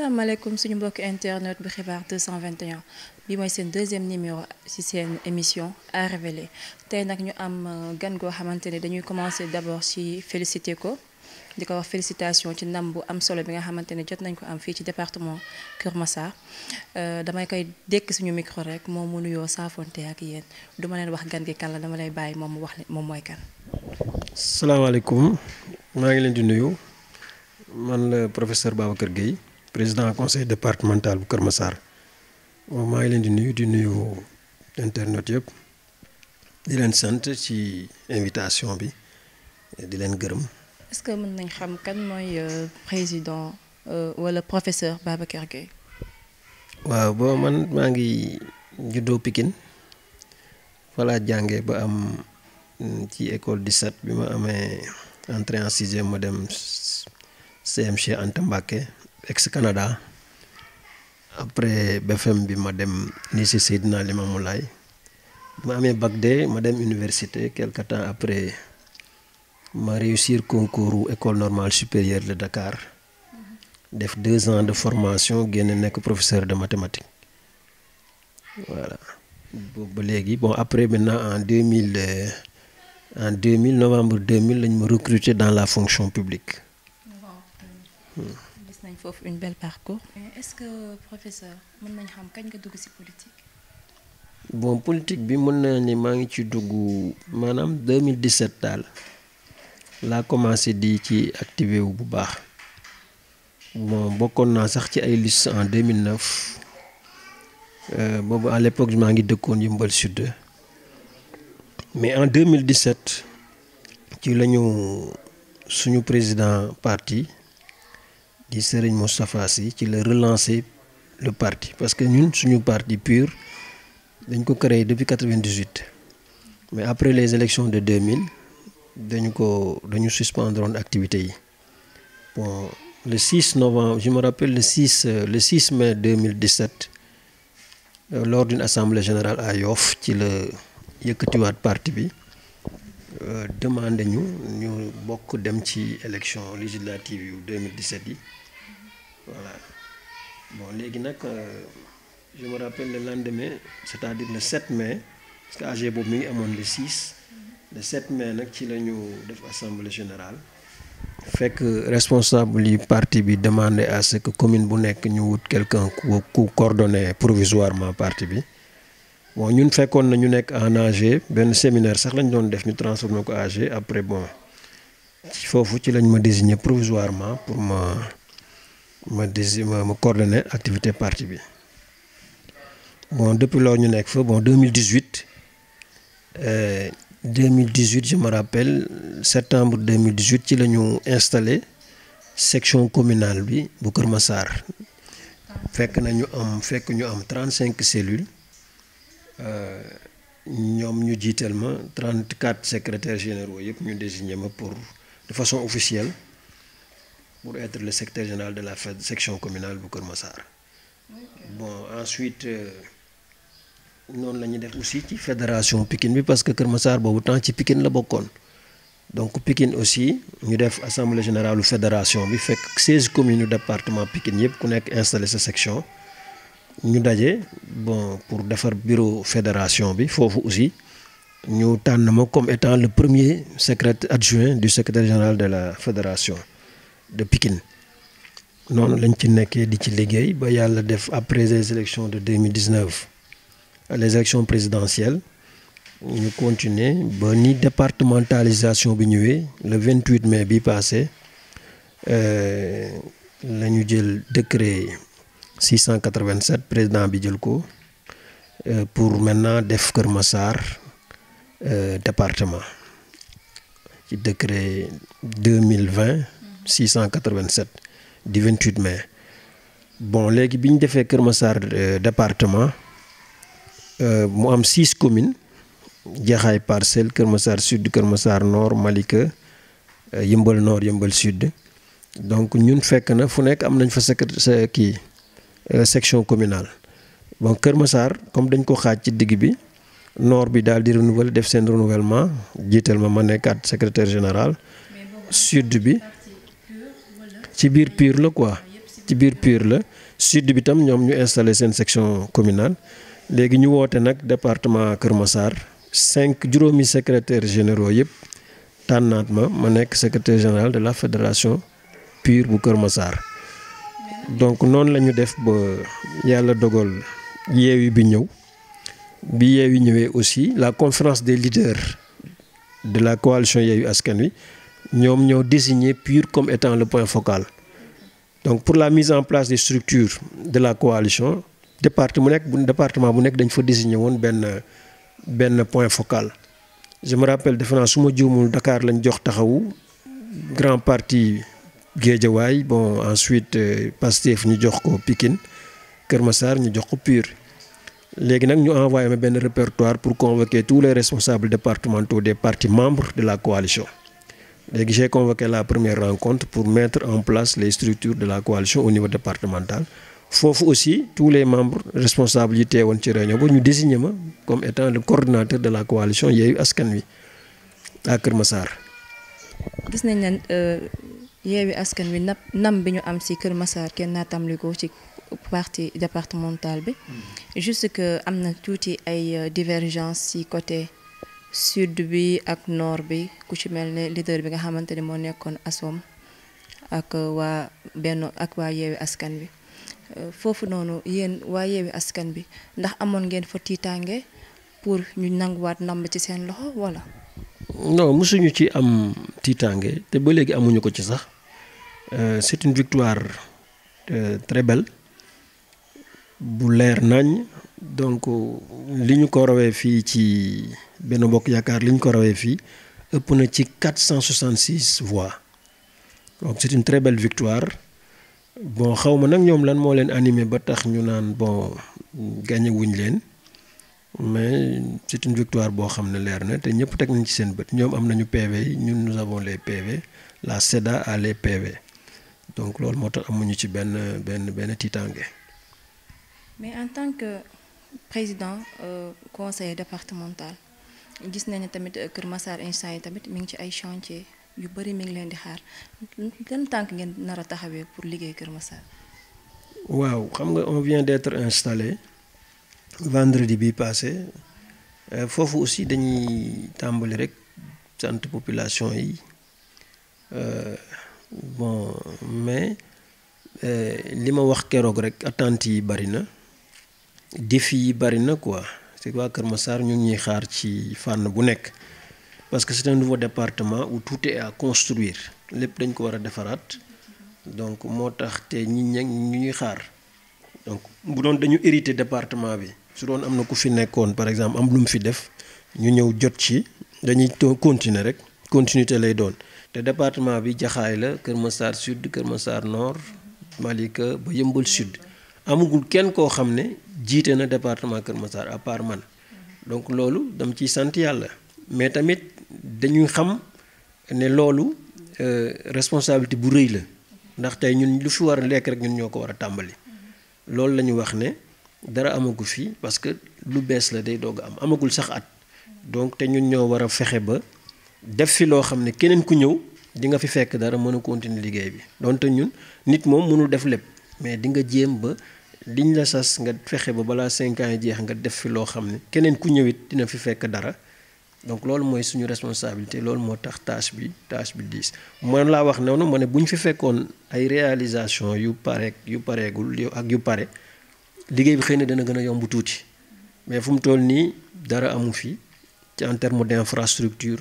asalaamaaleykum suñu mbokki internet bu xibaar 221 bi mooy seen deuxième numéro ci seen émission à révéler tey nag ñu am gan goo xamante ne dañuy commencer d'abord ci féliciter ko di ko wax félicitation ci ndam bu am solo bi nga xamante ne jot nañ ko am fii ci département Kër Massar damay koy dékk suñu micro rek moom mu nuyoo saafonte ak yéen du ma leen wax gan gi kan la dama lay bàyyi moom mu wax moom mooy kan. salaamaaleykum maa ngi leen di nuyu man la professeur Babacar Gueye président conseil départemental bu Kër Massar maa ngi leen di nuyu internet yëpp di leen sant ci invitation bi di leen gërëm. est-ce que mën nañ xam kan mooy président wala professeur Babacar Gueye. waaw bon man maa ngi juddoo Pikine fa laa jàngee ba am ci école 17 bi ma amee entrée en sixième ma dem CMC Anta Mbacké ex Canada après BFM bi ma dem lycée Seydina Limamou Laye ma amee bac D ma dem université quelque temps après ma réussir concours école normale supérieure de Dakar def 2 ans de formation génn nekk professeur de mathématiques voilà boobu ba léegi bon après maintenant en 2000 novembre 2000 lañ ma recruter dans la fonction publique. gis nañ foofu une belle parcours. est-ce que professeur mën nañ xam kañ nga dugg ci politique. bon politique bi mën naa ni maa ngi ci dugg maanaam 2017 daal laa commencé di ci activé wu bu baax bon bokkoon naa sax ci ay liste en 2009 boobu à l'époque maa ngi dëkkoon Yeumbeul Sud mais en 2017 ci lañu suñu président parti di Serigne Moustapha Sy ci la relancer le parti parce que ñun suñu parti PUR dañ ko créé depuis 98 mais après les élections de 2000 dañu suspendroon activités yi bon le 6 novembre je me rappelle le 6 mai 2017 lors d'une assemblée générale à Yoff ci la yëkkatiwaat parti bi demandé ñu bokk dem ci élection législative yu 2017 yi voilà bon léegi nag je me rappelle le lendemain c'est-à-dire le 7 mai parce que AG boobu mi ngi amoon le 6 le 7 mai nag ci la ñu def assemblée générale fekk responsable yi parti bi demandé à ce que commune bu nekk ñu wut quelqu'un ku coordonner provisoirement parti bi bon ñun fekkoon na ñu nekk en AG benn séminaire sax lañ doon def ñu transformé ko AG après bon foofu ci lañ ma désigné provisoirement pour ma coordonner activité parti bi bon depuis loolu ñu nekk fa bon 2018 je me rappelle septembre 2018 ci la ñu installé section communale bi bu Kër Massar fekk ñu am 35 cellules ñoom ñu jiital ma 34 secrétaires généraux yëpp ñu désigné ma pour de façon officielle pour être le secrétaire général de la section communale bu Kër Massar. Bon ensuite noonu la ñuy def aussi ci fédération Pikine bi parce que Kër Massar boobu temps ci Pikine la bokkoon donc Pikine aussi ñu def assemblée générale fédération bi fekk 16 communes du département Pikine yëpp ku nekk installé sa section ñu daje bon pour defar bureau fédération bi foofu aussi ñu tànn ma comme étant le premier secrétaire adjoint du secrétaire général de la fédération de Pikine noonu lañ ci nekkee di ci liggéey ba yàlla def après les élections de 2019 les élections présidentielles ñu continuer ba ni départementalisation bi ñëwee le 28 mai bi passé la ñu jël décret 687 président bi jël ko pour maintenant def Kër Massar département ci décret 2020 687 du 28 mai bon léegi bi ñu defee Kër Massar département mu am 6 communes Jaxaay Parcelles Kër Massar Sud Kër Massar Nord Malika Yeumbeul Nord Yeumbeul Sud donc ñun fekk na fu nekk am nañ fa section communale bon Kër Massar comme dañ ko xaaj ci digg bi nord bi daal di renouveler def seen renouvellement jiital ma nekkaat secrétaire général sud bi ci biir PUR la quoi ci biir Pire la sud bi tam ñoom ñu installé seen section communale léegi ñu woote nag département Kër Massar juróomi secrétaires généraux yëpp tànnaat ma nekk secrétaire général de la fédération Pire bu Kër Massar. donc noonu la ñu def ba yàlla dogal Yewwi bi ñëw bi Yewwi ñëwee aussi la conférence des leaders de la coalition Yewwi Askan Wi ñoom ñoo désigné Pire comme étant le point focal. donc pour la mise en place des structures de la coalition département bu nekk dañ fa désigné woon benn point focal. je me rappelle defe naa su ma juumul Dakar lañ jox taxawu grand parti Guédiawaye bon ensuite Pastef ñu jox ko Pikine Kër Massar ñu jox ko Pire. léegi nag ñu envoyé ma benn répertoire pour convoquer tous les responsables départementaux des partis membres de la coalition. léegi j'ai convoqué la première rencontre pour mettre en place les structures de la coalition au niveau départemental. foofu aussi tous les membres responsables yi teewoon ci réunion ba ñu désigné ma comme étant le coordinateur de la coalition Yewwi Askan Wi à Kër Massar. gis nañ ne Yewwi Askan Wi nam bi ñu am ci Kër Massar kenn naatamli ko ci parti départemental bi juste que am na tuuti ay divergence ci côté sud bi ak nord bi ku ci mel ne leader bi nga xamante ne moo nekkoon ASOM ak waa Benno ak waa Yewwi Askan Wi foofu noonu yéen waa Yewwi Askan Wi ndax amoon ngeen fa tiitaange pour ñu nanguwaat ndam ci seen loxo wala. non mosuñu ci am tiitaange te ba léegi amuñu ko ci sax c'est une victoire très belle bu leer nañ donc li ñu ko rawee fii ci Benno Bokk Yaakaar li ñu ko rawee fii ëpp na ci 466 voix donc c'est une très belle victoire. bon xaw ma nag ñoom lan moo leen animé ba tax ñu naan bon gagné wuñ leen mais c'est une victoire boo xam ne leer na te ñëpp teg nañ ci seen bët ñoom am nañu PV yi ñun nous avons les PV la SEDA a les PV donc loolu moo tax amuñu ci benn tiitaange. mais en tant que président conseil départemental gis nañu tamit Kër Massar instant yi tamit mi ngi ci ay chantier yu bari mi ngi leen di xaar lan tànk ngeen nar a taxawee pour liggéey Kër Massar. waaw xam nga on vient d'être installé vendredi bi passé foofu aussi dañuy tàmbali rek sant population yi bon mais li ma wax keroog rek attentes yi bari na défi yi bari na quoi c'est quoi Kër Massar ñu ngi ñuy xaar ci fànn bu nekk. parce que c'est un nouveau département où tout est à construire lépp dañ ko war a defaraat donc moo tax te ñu ñuy xaar donc bu doon dañu hérité département bi su doon am na ku fi nekkoon par exemple am lu mu fi def ñu ñëw jot ci dañuy continuer rek continuité lay doon te département bi Jaxaay la Kër Massar sud Kër Massar nord Malika ba Yëmbal sud amagul kenn koo xam ne jiite na département Kër Massar à part man donc loolu dama ciy sant yàlla. mais tamit dañuy xam ne loolu responsabilité bu rëy la ndax tey ñun lu fi war a lekk rek ñun ñoo ko war a tàmbali loolu la ñu wax ne dara amagu fi parce que lu bees la day doog a am amagul sax at donc te ñun ñoo war a fexe ba def fi loo xam ne keneen ku ñëw di nga fi fekk dara mën a continuer liggéey bi donte ñun nit moom mënul def lépp mais di nga jéem ba liñ la sas nga fexe ba balaa 5 ans yi jeex nga def fi loo xam ne keneen ku ñëwit dina fi fekk dara. donc loolu mooy suñu responsabilité loolu moo tax tâche bi diis man laa wax noonu ma ne bu ñu fi fekkoon ay réalisation yu pareegul ak yu pare liggéey bi xëy na dana gën a yomb tuuti mais fu mu toll nii dara amu fi ci en terme d'infrastructure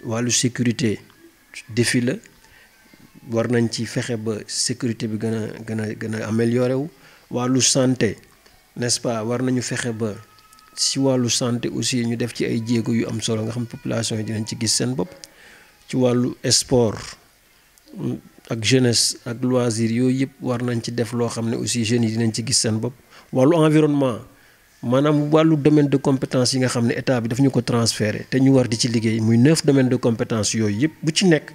wàllu sécurité défi la war nañ ci fexe ba sécurité bi gën a amélioré wu wàllu santé n'est-ce pas war nañu fexe ba ci wàllu santé aussi ñu def ci ay jéego yu am solo nga xam population yi dinañ ci gis seen bopp ci wàllu sport ak jeunesse ak loisir yooyu yëpp war nañ ci def loo xam ne aussi jeunes yi dinañ ci gis seen bopp wàllu environnement maanaam wàllu domaine de compétence yi nga xam ne état bi daf ñu ko transféré te ñu war di ci liggéey muy 9 domaines de compétence yooyu yëpp bu ci nekk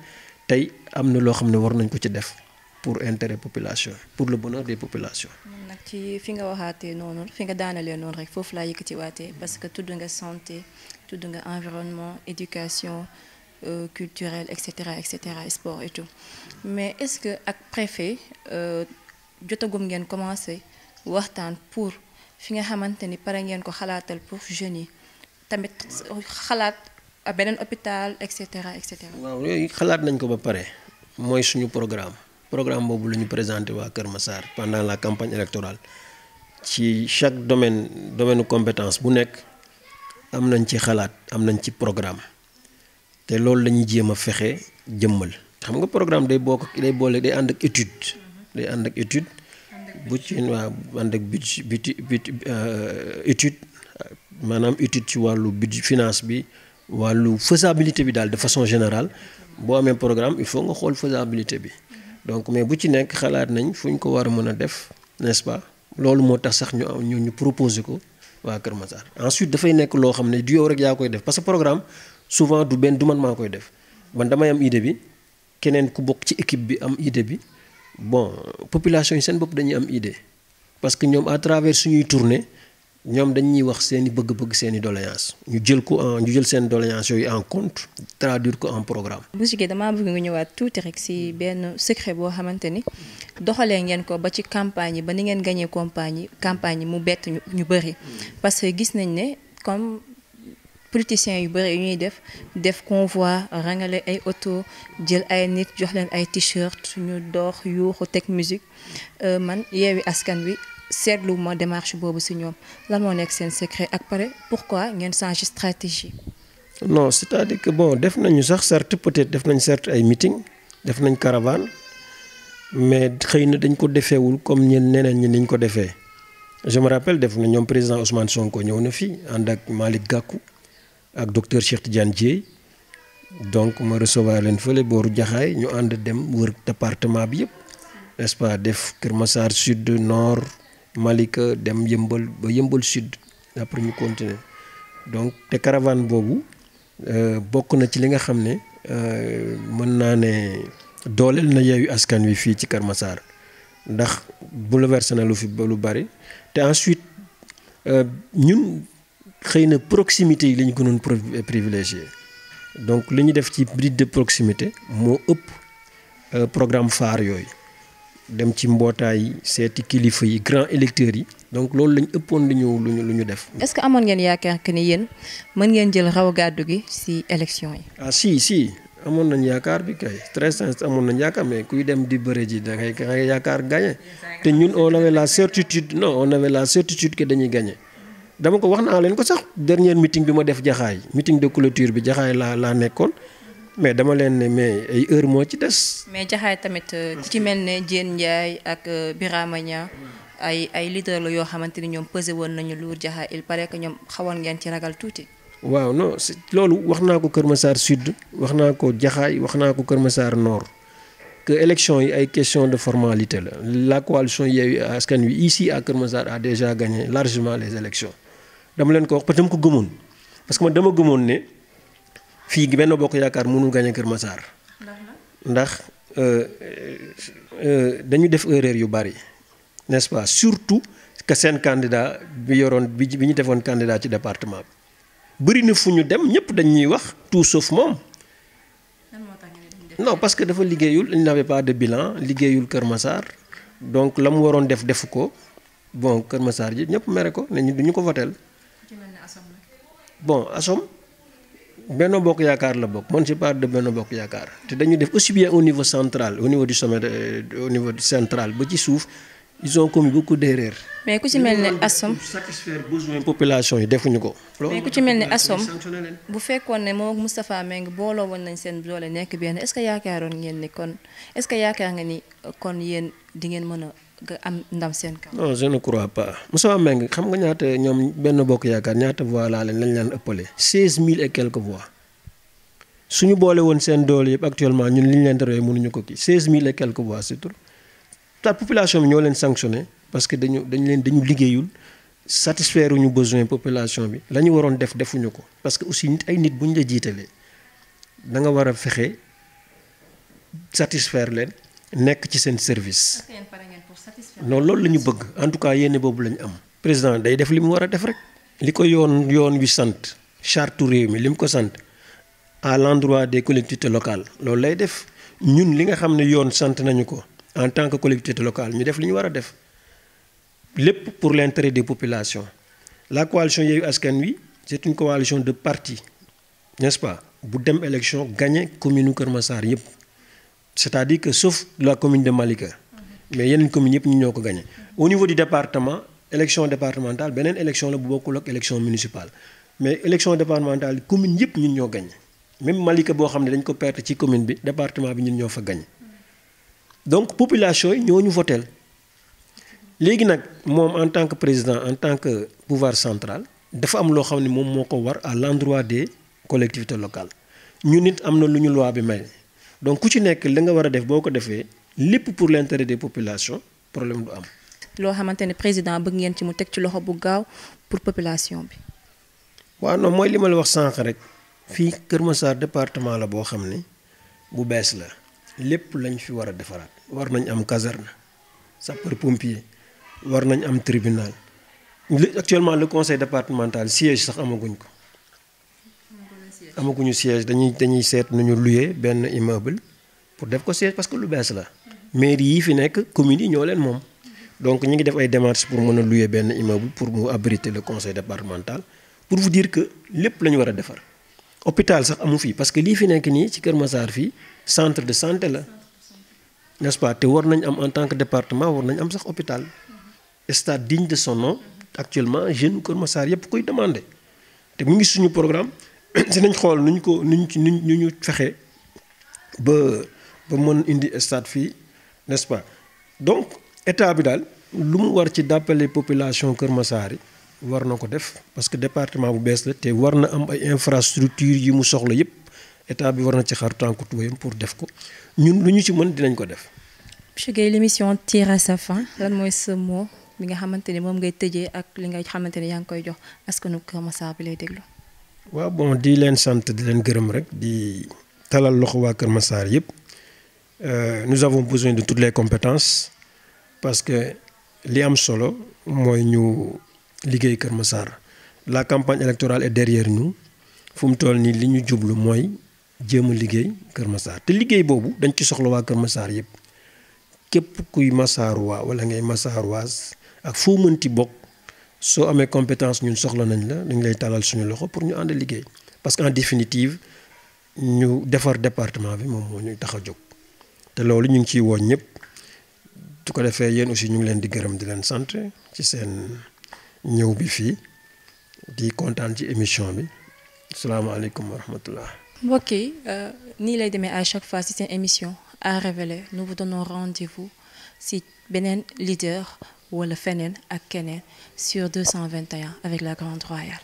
tey am na loo xam ne war nañ ko ci def pour intérêt population pour le bonheur des populations. nag ci fi nga waxaatee noonu fi nga daanalee noonu rek foofu laa yëkkati waatee parce que tudd nga santé tudd nga environnement éducation culturelle et cetera sport et tout mais est-ce que ak préfet jotagum ngeen commencé waxtaan pour fi nga xamante ni pare ngeen ko xalaatal pour jeunes yi tamit xalaat beneen hôpital et cetera et cetera. waaw yooyu xalaat nañ ko ba pare mooy suñu programme boobu la ñu présenté waa Kër Massar pendant la campagne électorale ci chaque domaine compétence bu nekk am nañ ci xalaat am nañ ci programme te loolu la ñuy jéem a fexe jëmmal. xam nga programme day boole day ànd ak étude bu ci waa ànd ak étude maanaam étude ci wàllu budget finance bi wàllu faisabilité bi daal de façon générale boo amee programme il faut nga xool faisabilité bi donc mais bu ci nekk xalaat nañ fu ñu ko war a mën a def n'est-ce pas loolu moo tax sax ñu proposé ko waa Kër Massar. ensuite dafay nekk loo xam ne du yow rek yaa koy def parce que programme souvent du man maa koy def man damay am idée bi keneen ku bokk ci équipe bi am idée bi bon population yi seen bopp dañuy am idée parce que ñoom à travers suñuy tournée ñoom dañuy wax seeni bëgg-bëgg seeni doléance ñu jël seen doléance yooyu en compte traduire ko en programme. bu sigee damaa bëgg nga ñëwaat tuuti rek ci benn secret boo xamante ni doxalee ngeen ko ba ci campagne yi ba ni ngeen gagné campagne yi mu bett ñu bëri parce que gis nañ ne comme politiciens yu bëri yu ñuy def convoi rangale ay auto jël ay nit jox leen ay t-shirt ñu dox yuuxu teg musique man Yewwi Askan Wi seetlu ma démarche boobu ci ñoom lan moo nekk seen secret ak pare pourquoi ngeen changer stratégie. non c'est-à-dire que bon def nañu sax certes peut-être def nañ certes ay meeting def nañ caravane mais xëy na dañ ko defeewul comme ñeneen ñi niñ ko defee je me rappelle def na ñoom président Ousmane Sonko ñëw na fi ànd ak Malick Gakou ak docteur Cheikh Tidiane Dièye donc ma recevoir leen fële booru Jaxaay ñu ànd dem wër département bi yëpp n'est-ce pas def Kër Massar sud nord Malika dem Yëmbal ba Yëmbal sud après ñu continuer donc te caravane boobu bokk na ci li nga xam ne mën naa ne dooleel na Yewwi Askan Wi fii ci Kër Massar ndax bouleversé na lu bari te ensuite ñun xëy na proximité yi la ñu gënoon privilégié donc li ñu def ci bride de proximité moo ëpp programme phare yooyu dem ci mbootaay seeti kilifa yi grand électeurs yi donc loolu lañ ëppoon lu ñu def. est-ce que amoon ngeen yaakaar que ni yéen mën ngeen jël raw gàddu gi ci élection yi. ah si amoon nañ yaakaar bi kay très sincère amoon nañ yaakaar mais kuy dem di bëre ji da ngay yaakaar gagné te ñun on avait la certitude que dañuy gagné. dama ko wax naa leen ko sax dernier meeting bi ma def Jaxaay meeting de clôture bi Jaxaay laa nekkoon. mais dama leen ne mais ay heure moo ci des. mais Jaxaay tamit ku ci mel ne Diène Ndiaye ak Birama Niang ay leader la yoo xamante ni ñoom pesé woon nañu luur Jaxaay il paraît que ñoom xawoon ngeen ci ragal tuuti. waaw non loolu wax naa ko Kër Massar sud wax naa ko Jaxaay wax naa ko Kër Massar nord que élection yi ay question de formalité la coalition Yewwi Askan Wi ici à Kër Massar a déjà gagné largement les élections dama leen ko wax parce que dama ko gëmoon parce que man dama gëmoon ne. fii gi Benno Bokk Yaakaar mënul gagné Kër Massar ndax dañu def erreur yu bari n'est-ce pas surtout que seen candidat bi ñu defoon candidat ci département bi bëri na fu ñu dem ñëpp dañuy wax tout sauf moom. non parce que dafa liggéeyul il n'avait pas de bilan liggéeyul Kër Massar donc la mu waroon defu ko bon Kër Massar ji ñëpp mere ko ne ñu duñu ko voteel bon Assom Benno Bokk Yaakaar la bokk man je parle de Benno Bokk Yaakaar te dañu def aussi bien au niveau central au niveau du sommet au niveau central ba ci suuf ils ont commis beaucoup d'erreurs. mais ku ci mel ne Assom satisfaire besoin population yi defuñu ko. mais ku ci mel ne Assom bu fekkoon ne moom Moustapha Mbengue booloo woon nañ seen doole nekk benn est-ce que yaakaaroon ngeen ni kon est-ce que yaakaar nga ni kon yéen di ngeen mën a am ndam seen kaw. non je ne crois pas Moustapha Mbengue xam nga ñaata ñoom Benno Bokk Yaakaar ñaata voix lañ leen ëppale 16000 et quelques voix suñu boole woon seen doole yëpp actuellement ñun li ñu leen teree mënuñu ko kii 16000 et quelques voix surtout ta population bi ñoo leen sanctionné parce que dañu liggéeyul satisfaire uñu besoin population bi la ñu waroon defuñu ko parce que aussi ay nit bu ñu la jiitalee da nga war a fexe satisfaire leen nekk ci seen service. non loolu la ñu bëgg en tout cas yéene boobu la ñu am. président day def li mu war a def rek. li ko yoon wi sant charte réew mi li mu ko sant à l'endroit des collectivités locales loolu lay def ñun li nga xam ne yoon sant nañu ko en tant que collectivité locale ñu def li ñu war a def lépp pour l'intérêt des populations. La coalition Yewwi Askan Wi c'est une coalition de partis, n'est-ce pas, bu dem élection gagné commune Kër Massar yëpp, c'est-à-dire que sauf la commune de Malika, mais yeneen communes yëpp ñu ñoo ko gagné. Au niveau du département élection départementale beneen élection la bu bokkul ak élection municipale, mais élection départementale commune yëpp ñun ñoo gagné, même Malika boo xam ne dañ ko perte ci commune bi département bi ñun ñoo fa gagné. Donc population yi ñoo ñu voteel. Léegi nag moom en tant que président, en tant que pouvoir central dafa am loo xam ne moom moo ko war à l'endroit des collectivités locales. ñu nit am na lu ñu loi bi may, donc ku ci nekk li nga war a def boo ko defee lépp pour l'intérêt des populations problème du am. loo xamante ne président bëgg ngeen ci mu teg ci loxo bu gaaw pour population bi. waaw non mooy li ma la wax sànq rek fii Kër Massar département la boo xam ne bu bees la lépp lañ fi war a defaraat. war nañ am caserne sapeur pompier, war nañ am tribunal. Actuellement le conseil départemental siège sax amaguñ ko. amaguñu siège dañuy seet nu ñu louer benn immeuble pour def ko siège parce que lu bees la. mairie yi fi nekk communes yi ñoo leen moom. donc ñu ngi def ay démarches pour mën a louer benn immeuble pour mu abriter le conseil départemental pour vous dire que lépp la ñu war a defar. hôpital sax amu fii parce que lii fi nekk nii ci Kër Massar fii centre de santé la, n'est-ce pas, te war nañ am en tant que département war nañ am sax hôpital. Stade digne de son nom actuellement jeune Kër Massar yëpp koy demandé te mu ngi suñu programme dinañ xool nu ñu fexe ba mën indi stade fii, n'est-ce pas. Donc état bi daal lu mu war ci d'appeler population Kër Massar yi war na ko def parce que département bu bees la te war na am ay infrastructures yi mu soxla yëpp état bi war na ci xar tànku tuwayam pour def ko ñun lu ñu ci mën dinañ ko def. Monsieur Gueye, l'émission tire à sa fin. Lan mooy ce mot bi nga xamante ne moom ngay tëjee ak li nga xamante ne yaa ngi koy jox askanu Kër Massar bi lay déglu. waaw bon di leen sant di leen gërëm rek di talal loxo waa Kër Massar yëpp. Nous avons besoin de toutes les compétences parce que li am solo mooy ñu liggéey Kër Massar. La campagne électorale est derrière nous fu mu toll nii li ñu jublu mooy jéem a liggéey Kër Massar te liggéey boobu dañ ci soxla waa Kër Massar yëpp. képp kuy Massarois wala ngay Massaroise ak foo mënti bokk soo amee compétence ñun soxla nañ la dañ lay talal suñu loxo pour ñu ànd liggéey parce que en définitive ñu defar département bi moom moo ñuy tax a jóg te loolu ñu ngi ciy woo ñëpp su ko defee yéen aussi ñu ngi leen di gërëm di leen sant ci seen ñëw bi fii di kontaan ci émission bi salaamaaleykum wa rahmatullah. mbokk yi nii lay demee à chaque fois ci seen émission à révéler nous vous donnons rendez-vous ci beneen leader wala feneen ak keneen sur 221 avec la Grande Royale.